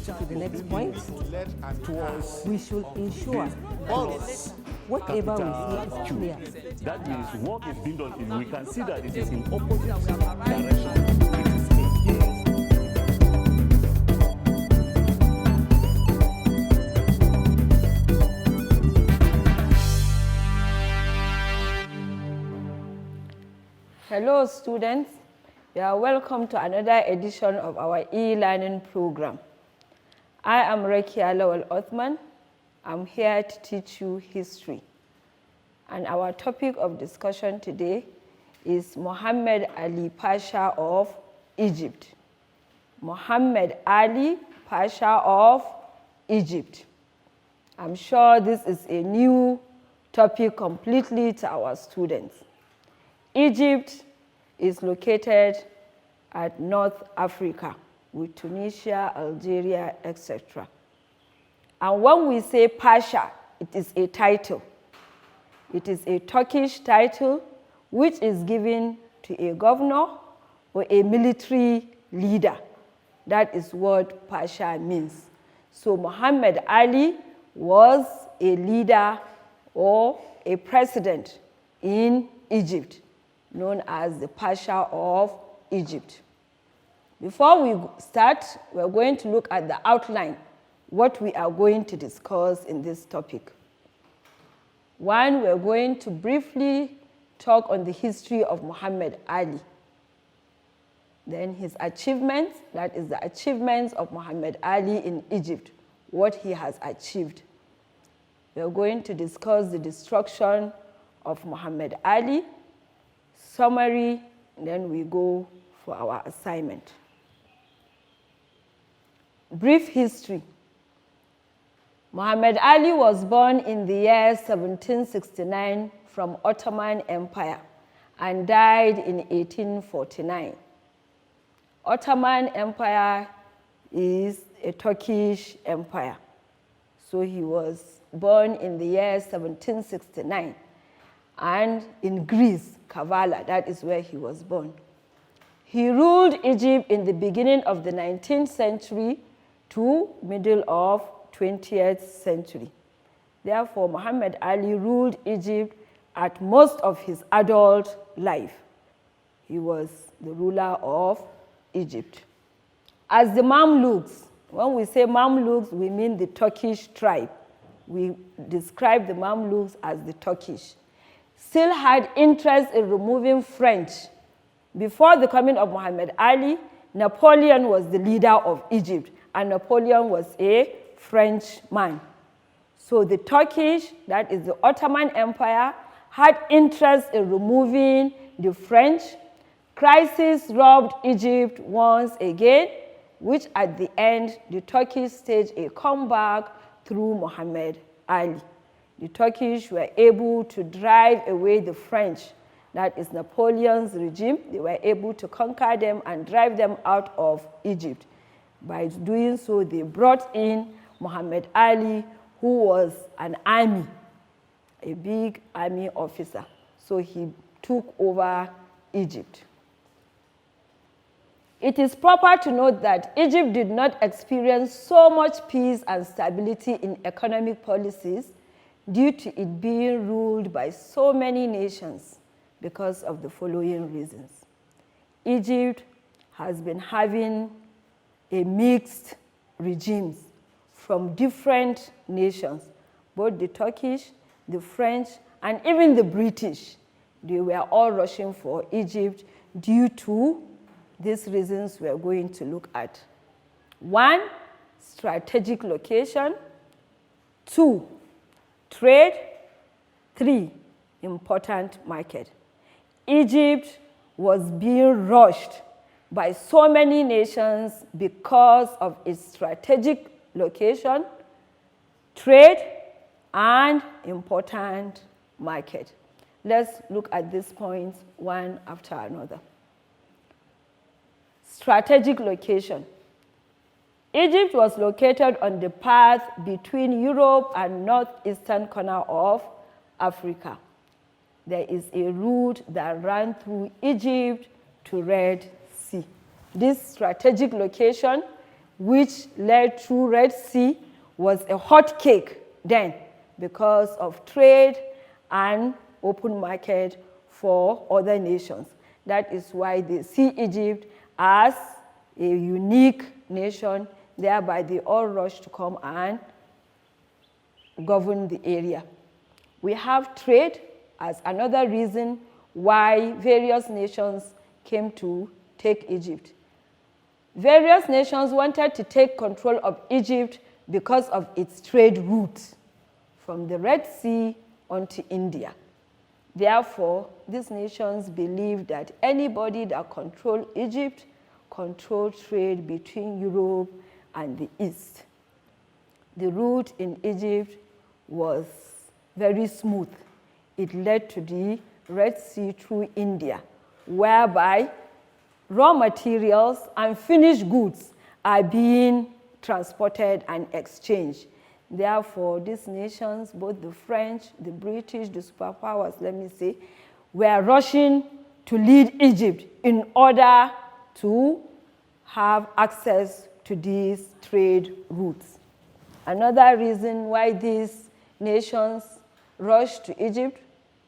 proceed to the next point. We should ensure whatever we say is clear. That means work is being done. We can see that it is in opposite direction. Hello students, you are welcome to another edition of our e-learning program. I am Rakia Lawal Othman. I'm here to teach you history. And our topic of discussion today is Mohammed Ali Pasha of Egypt. Mohammed Ali Pasha of Egypt. I'm sure this is a new topic completely to our students. Egypt is located at North Africa with Tunisia, Algeria, etc. And when we say Pasha, it is a title. It is a Turkish title which is given to a governor or a military leader. That is what Pasha means. So Muhammad Ali was a leader or a president in Egypt, known as the Pasha of Egypt. Before we start, we're going to look at the outline, what we are going to discuss in this topic. One, we're going to briefly talk on the history of Muhammad Ali. Then his achievements, that is the achievements of Muhammad Ali in Egypt, what he has achieved. We're going to discuss the destruction of Muhammad Ali, summary, and then we go for our assignment. Brief history. Muhammad Ali was born in the year 1769 from Ottoman Empire and died in 1849. Ottoman Empire is a Turkish empire. So he was born in the year 1769. And in Greece, Kavala, that is where he was born. He ruled Egypt in the beginning of the 19th century to middle of 20th century. Therefore, Muhammad Ali ruled Egypt at most of his adult life. He was the ruler of Egypt. As the Mamluks, when we say Mamluks, we mean the Turkish tribe. We describe the Mamluks as the Turkish. Still had interest in removing French. Before the coming of Muhammad Ali, Napoleon was the leader of Egypt, and Napoleon was a Frenchman. So the Turkish, that is the Ottoman Empire, had interest in removing the French. Crisis robbed Egypt once again, which at the end, the Turkish staged a comeback through Muhammad Ali. The Turkish were able to drive away the French, that is Napoleon's regime. They were able to conquer them and drive them out of Egypt. By doing so, they brought in Muhammad Ali, who was an army, a big army officer. So he took over Egypt. It is proper to note that Egypt did not experience so much peace and stability in economic policies due to it being ruled by so many nations because of the following reasons. Egypt has been having a mixed regimes from different nations, both the Turkish, the French, and even the British. They were all rushing for Egypt due to these reasons we're going to look at. 1, strategic location. 2, trade. 3, important market. Egypt was being rushed by so many nations because of its strategic location, trade, and important market. Let's look at these points one after another. Strategic location. Egypt was located on the path between Europe and northeastern corner of Africa. There is a route that ran through Egypt to Red Sea. This strategic location which led through Red Sea, was a hot cake then because of trade and open market for other nations. That is why they see Egypt as a unique nation, thereby they all rush to come and govern the area. We have trade as another reason why various nations came to take Egypt. Various nations wanted to take control of Egypt because of its trade route from the Red Sea onto India. Therefore, these nations believed that anybody that controlled Egypt controlled trade between Europe and the East. The route in Egypt was very smooth. It led to the Red Sea through India, whereby raw materials and finished goods are being transported and exchanged. Therefore, these nations, both the French, the British, the superpowers, let me say, were rushing to lead Egypt in order to have access to these trade routes. Another reason why these nations rushed to Egypt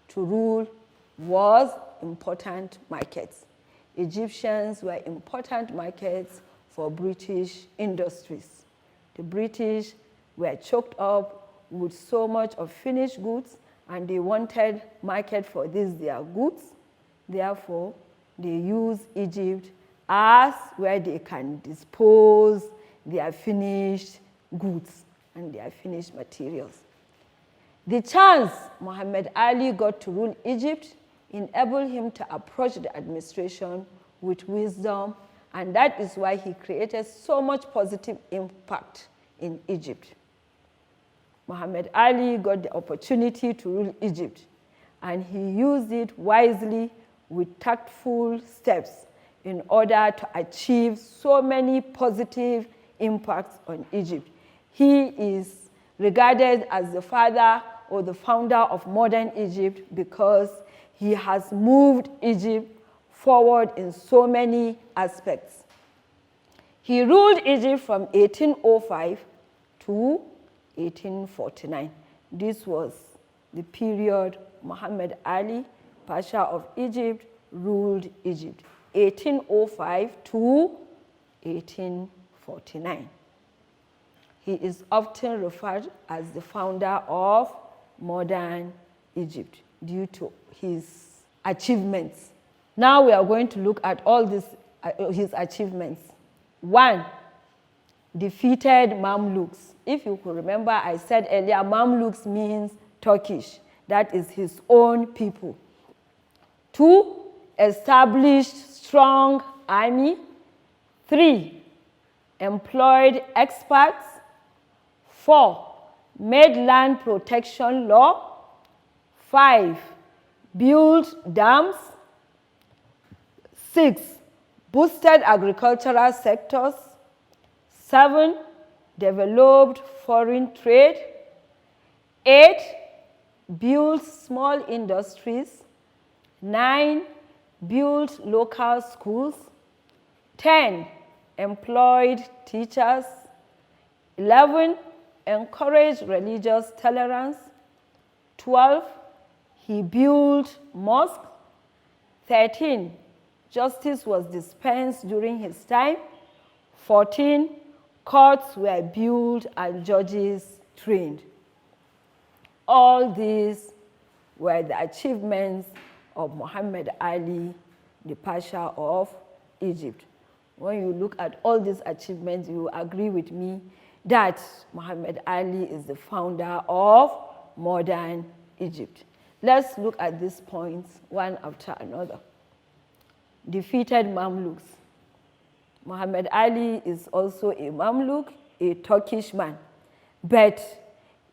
to rule was important markets. Egyptians were important markets for British industries. The British were choked up with so much of finished goods, and they wanted market for these their goods. Therefore, they use Egypt as where they can dispose their finished goods and their finished materials. The chance Muhammad Ali got to rule Egypt enabled him to approach the administration with wisdom, and that is why he created so much positive impact in Egypt. Muhammad Ali got the opportunity to rule Egypt, and he used it wisely with tactful steps in order to achieve so many positive impacts on Egypt. He is regarded as the father or the founder of modern Egypt because he has moved Egypt forward in so many aspects. He ruled Egypt from 1805 to 1849. This was the period Muhammad Ali, Pasha of Egypt, ruled Egypt, 1805 to 1849. He is often referred as the founder of modern Egypt due to his achievements. Now we are going to look at all his achievements. 1, defeated Mamluks. If you could remember, I said earlier, Mamluks means Turkish. That is his own people. 2, established strong army. 3, employed experts. 4, made land protection law. 5, built dams. 6, boosted agricultural sectors. 7, developed foreign trade. 8, built small industries. 9, built local schools. 10, employed teachers. 11, encouraged religious tolerance. 12, he built mosques. 13, justice was dispensed during his time. 14, courts were built and judges trained. All these were the achievements of Muhammad Ali, the Pasha of Egypt. When you look at all these achievements, you agree with me that Muhammad Ali is the founder of modern Egypt. Let's look at these points one after another. Defeated Mamluks. Muhammad Ali is also a Mamluk, a Turkish man. But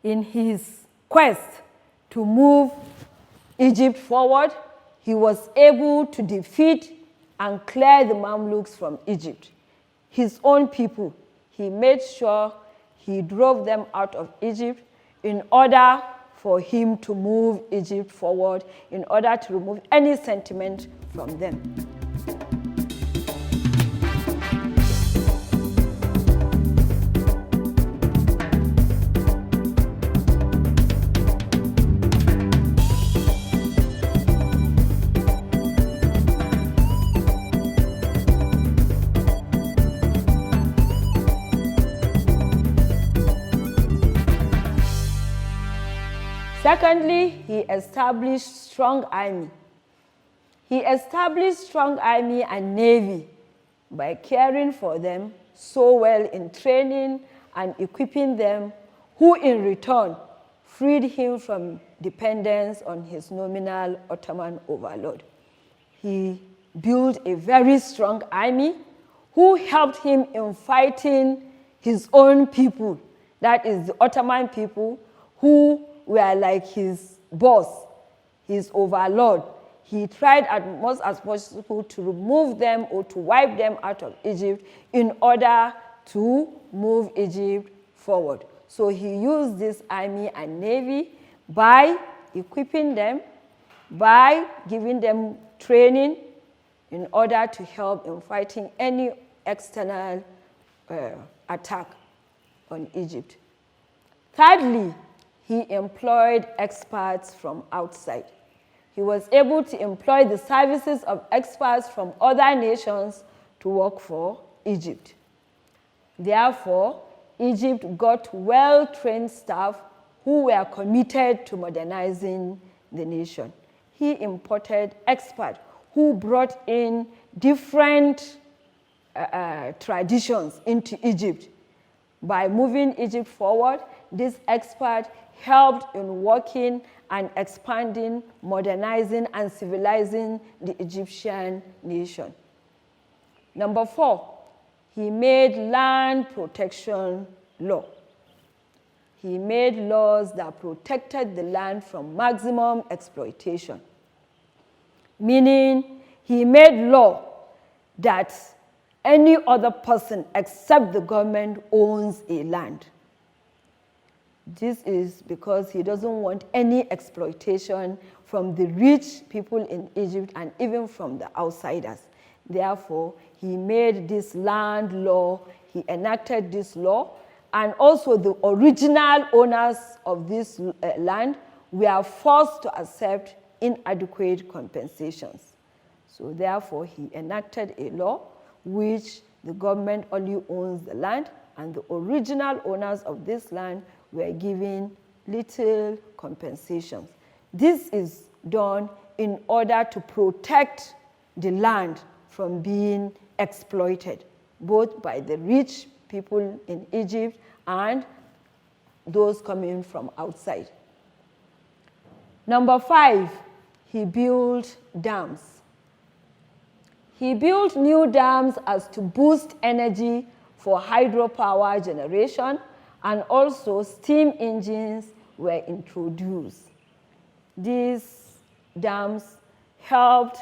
in his quest to move Egypt forward, he was able to defeat and clear the Mamluks from Egypt. His own people, he made sure he drove them out of Egypt in order for him to move Egypt forward, in order to remove any sentiment from them. Secondly, he established strong army. He established strong army and navy by caring for them so well in training and equipping them, who in return freed him from dependence on his nominal Ottoman overlord. He built a very strong army who helped him in fighting his own people, that is the Ottoman people, who were like his boss, his overlord. He tried as much as possible to remove them or to wipe them out of Egypt in order to move Egypt forward. So he used this army and navy by equipping them, by giving them training in order to help in fighting any external attack on Egypt. Thirdly, he employed experts from outside. He was able to employ the services of experts from other nations to work for Egypt. Therefore, Egypt got well-trained staff who were committed to modernizing the nation. He imported experts who brought in different traditions into Egypt. By moving Egypt forward, this expert helped in working and expanding, modernizing, and civilizing the Egyptian nation. Number 4, he made land protection law. He made laws that protected the land from maximum exploitation, meaning he made law that any other person except the government owns a land. This is because he doesn't want any exploitation from the rich people in Egypt and even from the outsiders. Therefore, he made this land law, he enacted this law, and also the original owners of this land were forced to accept inadequate compensations. So therefore, he enacted a law which the government only owns the land, and the original owners of this land were given little compensations. This is done in order to protect the land from being exploited, both by the rich people in Egypt and those coming from outside. Number 5, he built dams. He built new dams as to boost energy for hydropower generation, and also steam engines were introduced. These dams helped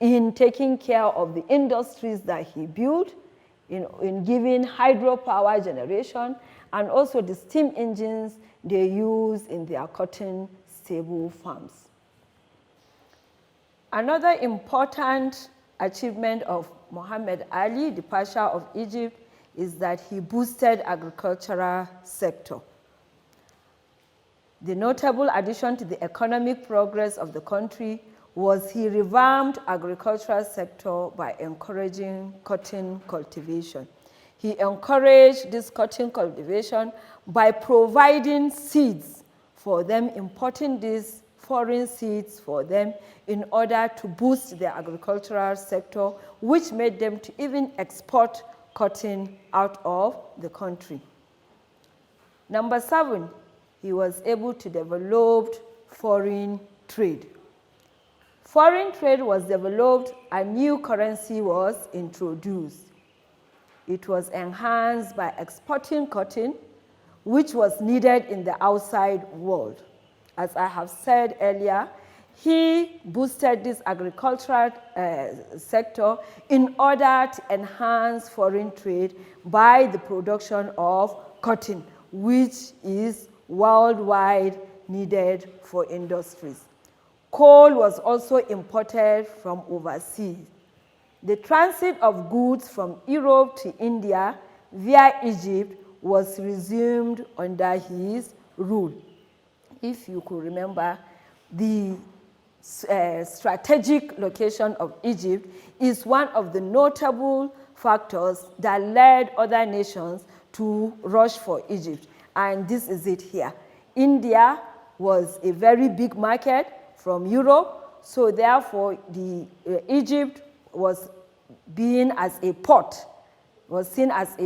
in taking care of the industries that he built, in giving hydropower generation, and also the steam engines they use in their cotton stable farms. Another important achievement of Muhammad Ali, the Pasha of Egypt, is that he boosted agricultural sector. The notable addition to the economic progress of the country was he revamped agricultural sector by encouraging cotton cultivation. He encouraged this cotton cultivation by providing seeds for them, importing these foreign seeds for them in order to boost their agricultural sector, which made them to even export cotton out of the country. Number 7, he was able to develop foreign trade. Foreign trade was developed, a new currency was introduced. It was enhanced by exporting cotton, which was needed in the outside world. As I have said earlier, he boosted this agricultural sector in order to enhance foreign trade by the production of cotton, which is worldwide needed for industries. Coal was also imported from overseas. The transit of goods from Europe to India via Egypt was resumed under his rule. If you could remember, the strategic location of Egypt is one of the notable factors that led other nations to rush for Egypt. And this is it here. India was a very big market from Europe, so therefore Egypt was seen as a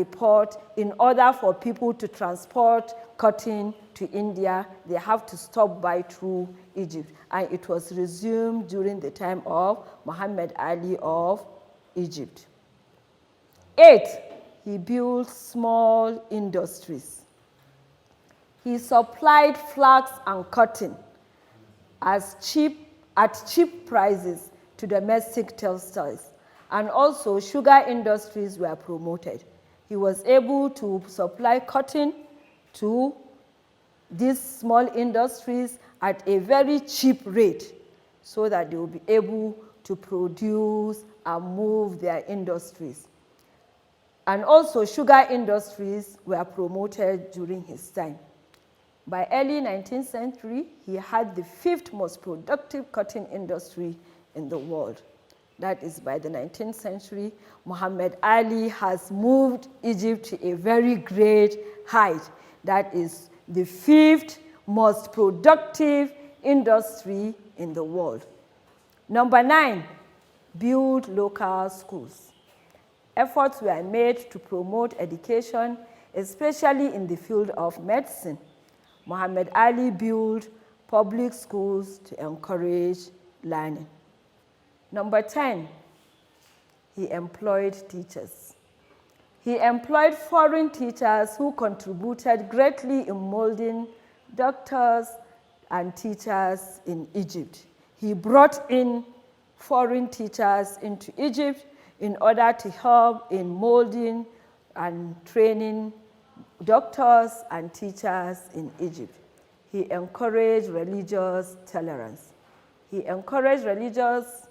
port in order for people to transport cotton to India. They have to stop by through Egypt, and it was resumed during the time of Muhammad Ali of Egypt. 8, he built small industries. He supplied flax and cotton at cheap prices to domestic textiles, and also sugar industries were promoted. He was able to supply cotton to these small industries at a very cheap rate so that they will be able to produce and move their industries. And also sugar industries were promoted during his time. By early 19th century, he had the 5th most productive cotton industry in the world. That is, by the 19th century, Muhammad Ali has moved Egypt to a very great height. That is the 5th most productive industry in the world. Number 9, build local schools. Efforts were made to promote education, especially in the field of medicine. Muhammad Ali built public schools to encourage learning. Number 10, he employed teachers. He employed foreign teachers who contributed greatly in molding doctors and teachers in Egypt. He brought in foreign teachers into Egypt in order to help in molding and training doctors and teachers in Egypt. He encouraged religious tolerance. He encouraged religious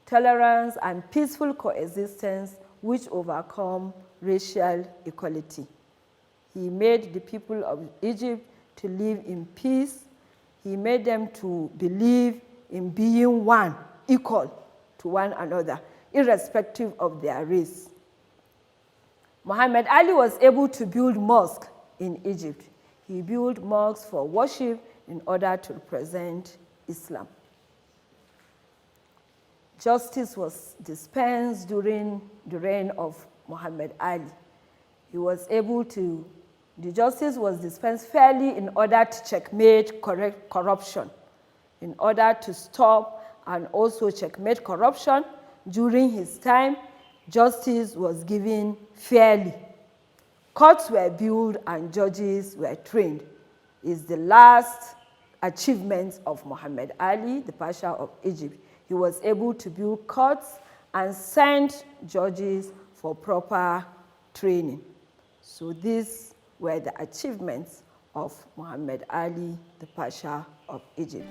tolerance and peaceful coexistence which overcome racial equality. He made the people of Egypt to live in peace. He made them to believe in being one, equal to one another, irrespective of their race. Muhammad Ali was able to build mosques in Egypt. He built mosques for worship in order to represent Islam. Justice was dispensed during the reign of Muhammad Ali. The justice was dispensed fairly in order to checkmate corruption. In order to stop and also checkmate corruption, during his time, justice was given fairly. Courts were built and judges were trained. It's the last achievement of Muhammad Ali, the Pasha of Egypt. He was able to build courts and send judges for proper training. So these were the achievements of Muhammad Ali, the Pasha of Egypt.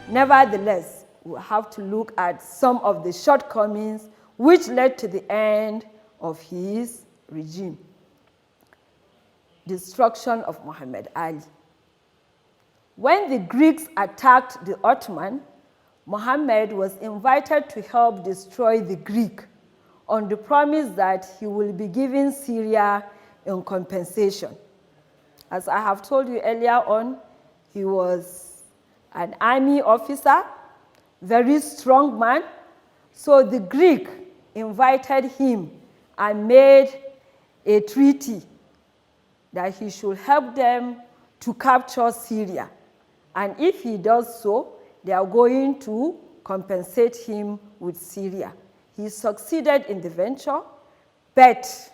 Nevertheless, we have to look at some of the shortcomings which led to the end of his regime. Destruction of Muhammad Ali. When the Greeks attacked the Ottoman, Muhammad was invited to help destroy the Greek on the promise that he will be given Syria in compensation. As I have told you earlier on, he was an army officer, very strong man. So the Greek invited him and made a treaty that he should help them to capture Syria. And if he does so, they are going to compensate him with Syria. He succeeded in the venture, but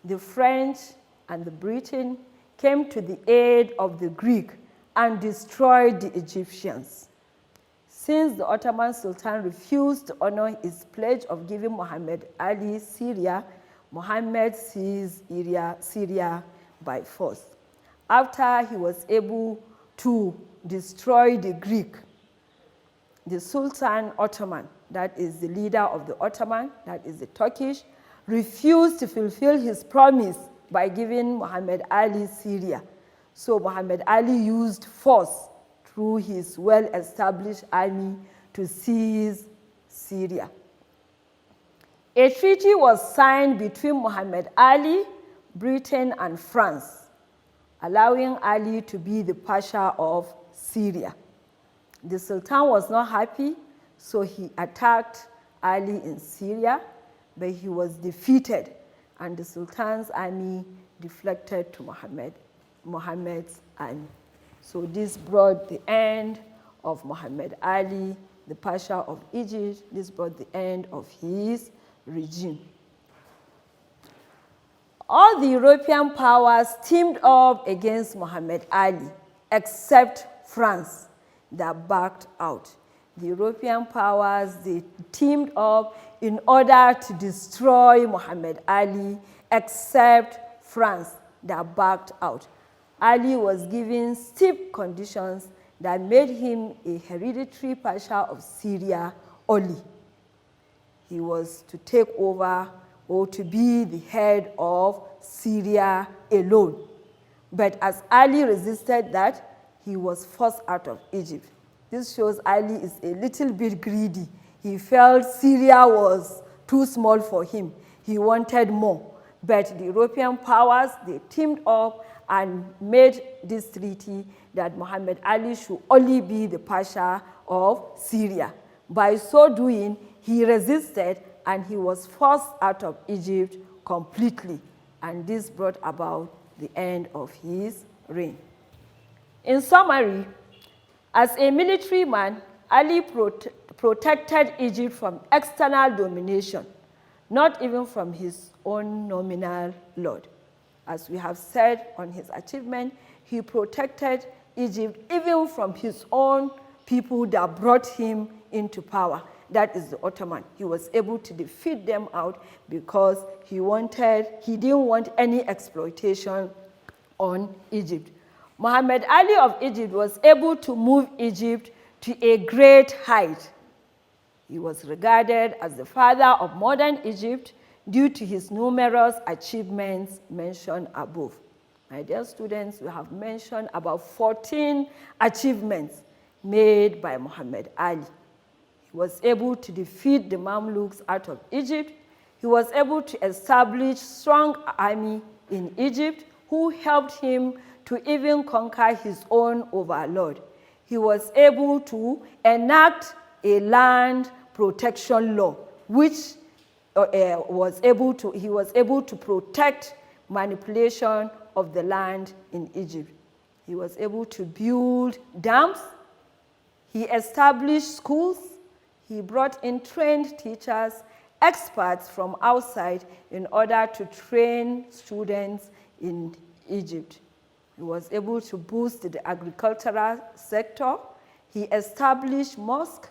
the French and the Britain came to the aid of the Greek and destroyed the Egyptians. Since the Ottoman Sultan refused to honor his pledge of giving Muhammad Ali Syria, Muhammad seized Syria by force. After he was able to destroy the Greek, the Sultan Ottoman, that is the leader of the Ottoman, that is the Turkish, refused to fulfill his promise by giving Muhammad Ali Syria. So Muhammad Ali used force through his well-established army to seize Syria. A treaty was signed between Muhammad Ali, Britain, and France, allowing Ali to be the Pasha of Syria. The Sultan was not happy, so he attacked Ali in Syria, but he was defeated, and the Sultan's army deflected to Muhammad's army. So this brought the end of Muhammad Ali, the Pasha of Egypt. This brought the end of his regime. All the European powers teamed up against Muhammad Ali, except France, that backed out. The European powers, they teamed up in order to destroy Muhammad Ali, except France, that backed out. Ali was given steep conditions that made him a hereditary Pasha of Syria only. He was to take over or to be the head of Syria alone. But as Ali resisted that, he was forced out of Egypt. This shows Ali is a little bit greedy. He felt Syria was too small for him. He wanted more. But the European powers, they teamed up and made this treaty that Muhammad Ali should only be the Pasha of Syria. By so doing, he resisted and he was forced out of Egypt completely. And this brought about the end of his reign. In summary, as a military man, Ali protected Egypt from external domination, not even from his own nominal lord. As we have said on his achievement, he protected Egypt even from his own people that brought him into power. That is the Ottoman. He was able to defeat them out because he didn't want any exploitation on Egypt. Muhammad Ali of Egypt was able to move Egypt to a great height. He was regarded as the father of modern Egypt due to his numerous achievements mentioned above. My dear students, we have mentioned about 14 achievements made by Muhammad Ali. He was able to defeat the Mamluks out of Egypt. He was able to establish a strong army in Egypt who helped him to even conquer his own overlord. He was able to enact a land protection law, which he was able to protect manipulation of the land in Egypt. He was able to build dams. He established schools. He brought in trained teachers, experts from outside in order to train students in Egypt. He was able to boost the agricultural sector. He established mosques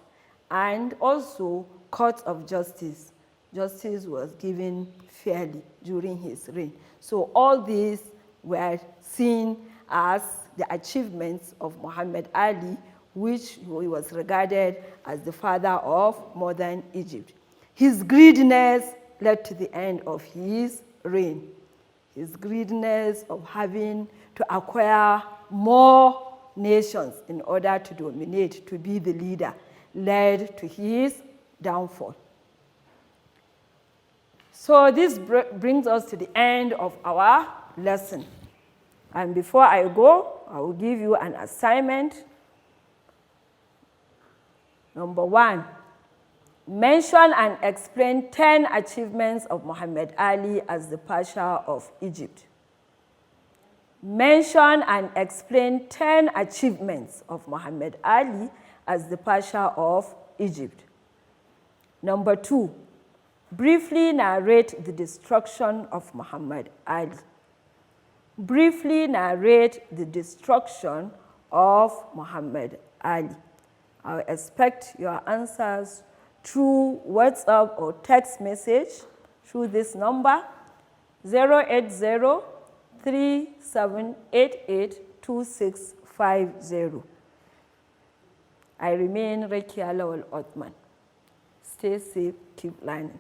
and also courts of justice. Justice was given fairly during his reign. So all these were seen as the achievements of Muhammad Ali, which he was regarded as the father of modern Egypt. His greediness led to the end of his reign. His greediness of having to acquire more nations in order to dominate, to be the leader, led to his downfall. So this brings us to the end of our lesson. And before I go, I will give you an assignment. Number 1, mention and explain 10 achievements of Muhammad Ali as the Pasha of Egypt. Mention and explain 10 achievements of Muhammad Ali as the Pasha of Egypt. Number 2, briefly narrate the destruction of Muhammad Ali. briefly narrate the destruction of Muhammad Ali. I expect your answers through WhatsApp or text message through this number 080-3788-2650. I remain Rekia Lawal Othman. Stay safe, keep learning.